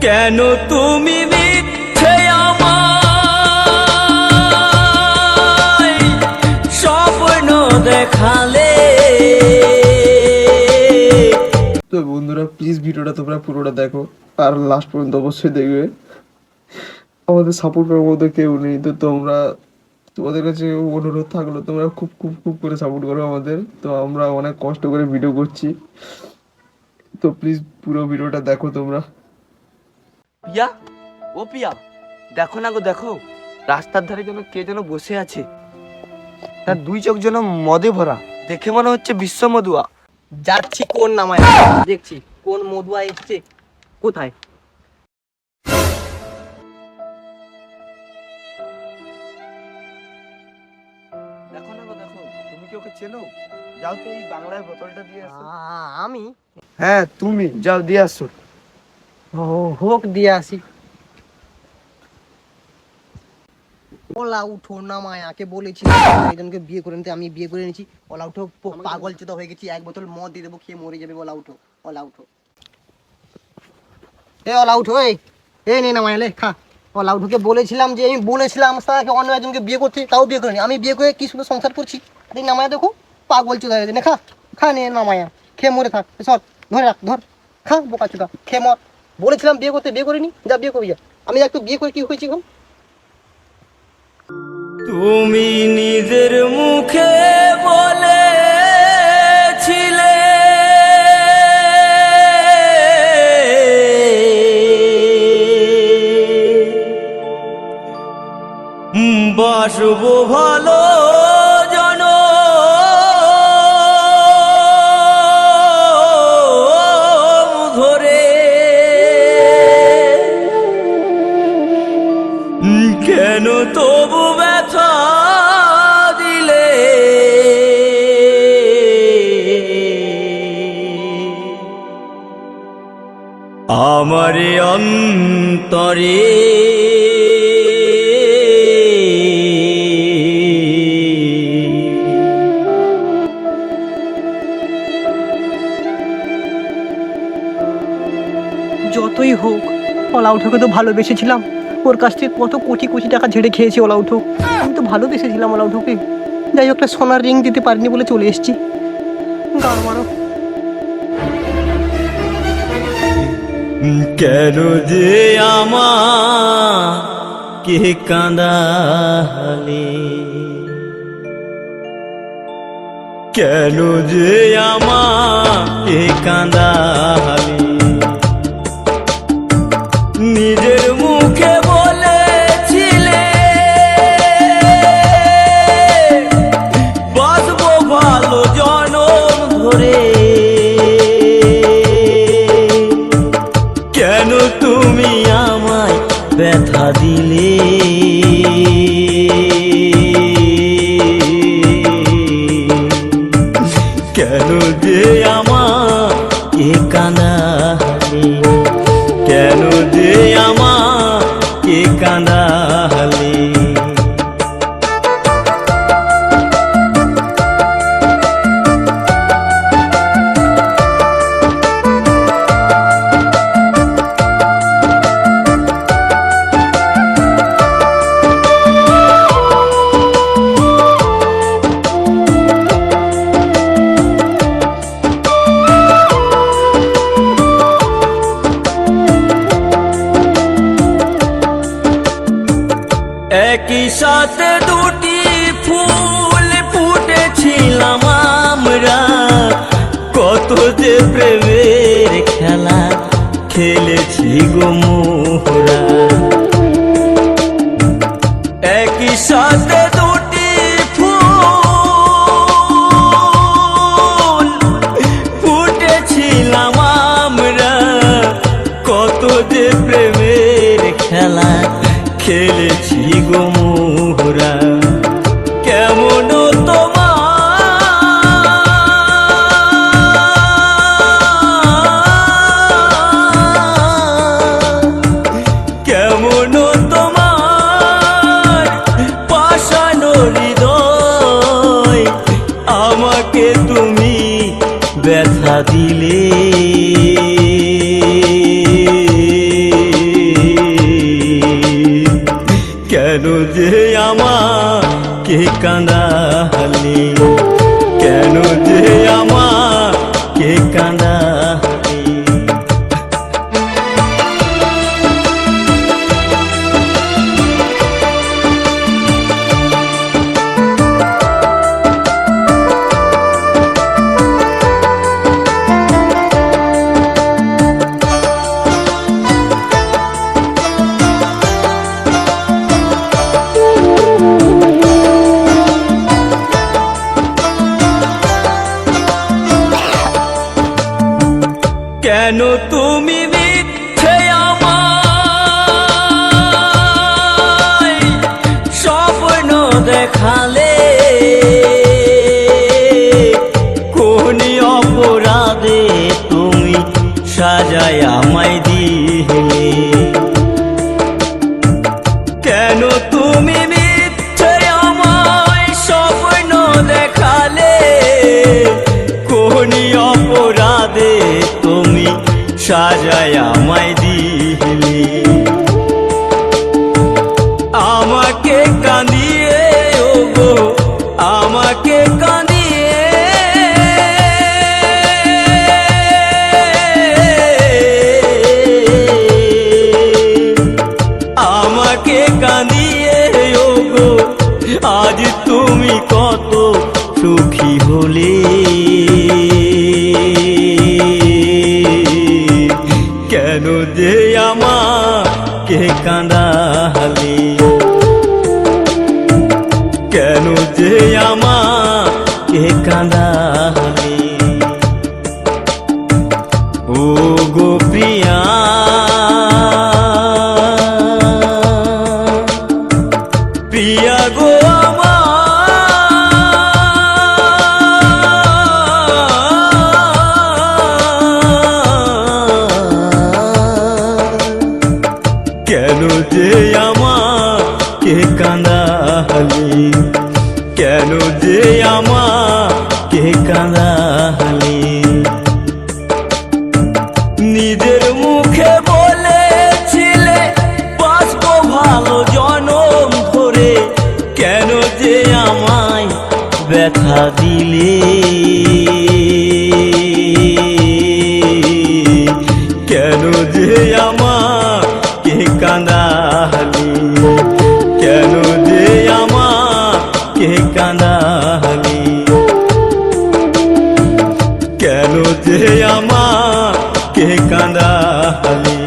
কেন তুমি মিথ্যে আমায় স্বপ্ন দেখালে। তো বন্ধুরা প্লিজ ভিডিওটা তোমরা পুরোটা দেখো আর লাস্ট পর্যন্ত অবশ্যই দেখবে। আমাদের সাপোর্ট করার মতো কেউ নেই, তো তোমাদের কাছে অনুরোধ থাকলো তোমরা খুব খুব খুব করে সাপোর্ট করো আমাদের। তো আমরা অনেক কষ্ট করে ভিডিও করছি, তো প্লিজ পুরো ভিডিওটা দেখো তোমরা। পিয়া, ও পিয়া, দেখো না গো, দেখো রাস্তার ধারে যেন কে যেন বসে আছে, তার দুই চোখ যেন মদে ভরা, দেখে মনে হচ্ছে বিশ্ব মধুয়া। যাচ্ছি কোন নামায়, দেখছি কোন মধুয়া এসছে কোথায়। দেখো না গো, দেখো, তুমি কি ওকে চেনো? যাও তো এই বাংলায় বোতলটা দিয়ে আসো। আমি? হ্যাঁ তুমি যাও দিয়ে আসো। ও হোক দিয়ে আসি। ওলা উঠো না, মায়াকে বলেছি একজনকে বিয়ে করে নিতে, আমি বিয়ে করে নিয়েছি। ওলা উঠো, পাগল চোদা হয়ে গেছি, এক বোতল মদ দিয়ে দেবো, খেয়ে মরে যাবে। ওলা উঠো, ওলা উঠো, এ ওলা উঠো, এই নে না মায়া লে খা। ওলা উঠোকে বলেছিলাম যে, আমি বলেছিলাম তাকে অন্য একজনকে বিয়ে করতে, তাও বিয়ে করিনি। আমি বিয়ে করে কি সুন্দর সংসার করছি। এই না মায়া দেখো পাগল চোদা হয়ে গেছে। নে খা, খা নে না মায়া, খেয়ে মরে থাক। সর ধরে রাখ, ধর খা, বোকা চোদা, খেয়ে মর। বলেছিলাম বিয়ে করতে, বিয়ে করিনি, যা বিয়ে করবি যা। আমি একটু বিয়ে করে কি হয়েছি গো? তুমি নিজের মুখে বলেছিলে বাসবো ভালো জনম ধরে, কেন তবু ব্যথা দিলে। আমার অন্তরে যতই হোক ওলা উঠোকে তো ভালোবেসেছিলাম, ওর কাছ থেকে কত কোটি কোটি টাকা ঝেড়ে খেয়েছি ওলা উঠো। আমি তো ভালোবেসেছিলাম ওলা উঠোকে। যাই হোক, একটা সোনার রিং দিতে পারিনি বলে চলে এসেছি। গাড় মারো। কেন যে আমাকে কাঁদালে, কেন যে আমাকে কাঁদালে। নিজের মুখে বলেছিলে বাসবো ভালো জনম ধরে, কেন তুমি আমায় ব্যথা দিলে। কেন যে আমাকে কাঁদালে, কেন যে আমাকে কাঁদালে। একই সাথে দুটি ফুল ফুটেছিলাম আমরা, কত যে প্রেমের খেলা খেলেছি গো মোরা। একই সাথে দুটি ফুল ফুটেছিলাম আমরা, কত যে প্রেমের খেলা খেলেছি গো মোরা। কেমন কেমন তোমার পাষাণ হৃদয়, আমাকে তুমি ব্যথা দিলে। কেন তুমি মিথ্যে আমায় স্বপ্ন দেখালে, কোন অপরাধে তুমি সাজায় আমায় দিলে, কেন তুমি মিথ্যে আমায় স্বপ্ন দেখালে, কোন অপরাধে তুমি সাজায় আমায় দিলে, আমাকে কাঁদিয়ে ওগো আমাকে কাঁদিয়ে, আমাকে কাঁদিয়ে ওগো আজ তুমি কত সুখী হলে, কেন যে আমাকে কাঁদালে, কেন যে আমাকে কাঁদালে, ও গো প্রিয়া প্রিয়া গো কেন যে আমাকে কাঁদালে, কেন যে আমাকে কাঁদালে, নিজের মুখে বলেছিলে বাঁচবো ভালো জনম ধরে, কেন যে আমায় ব্যথা দিলে, কেন যে আমাকে কাঁদালে, কেন যে আমাকে কাঁদালে, কেন যে আমাকে কাঁদালে।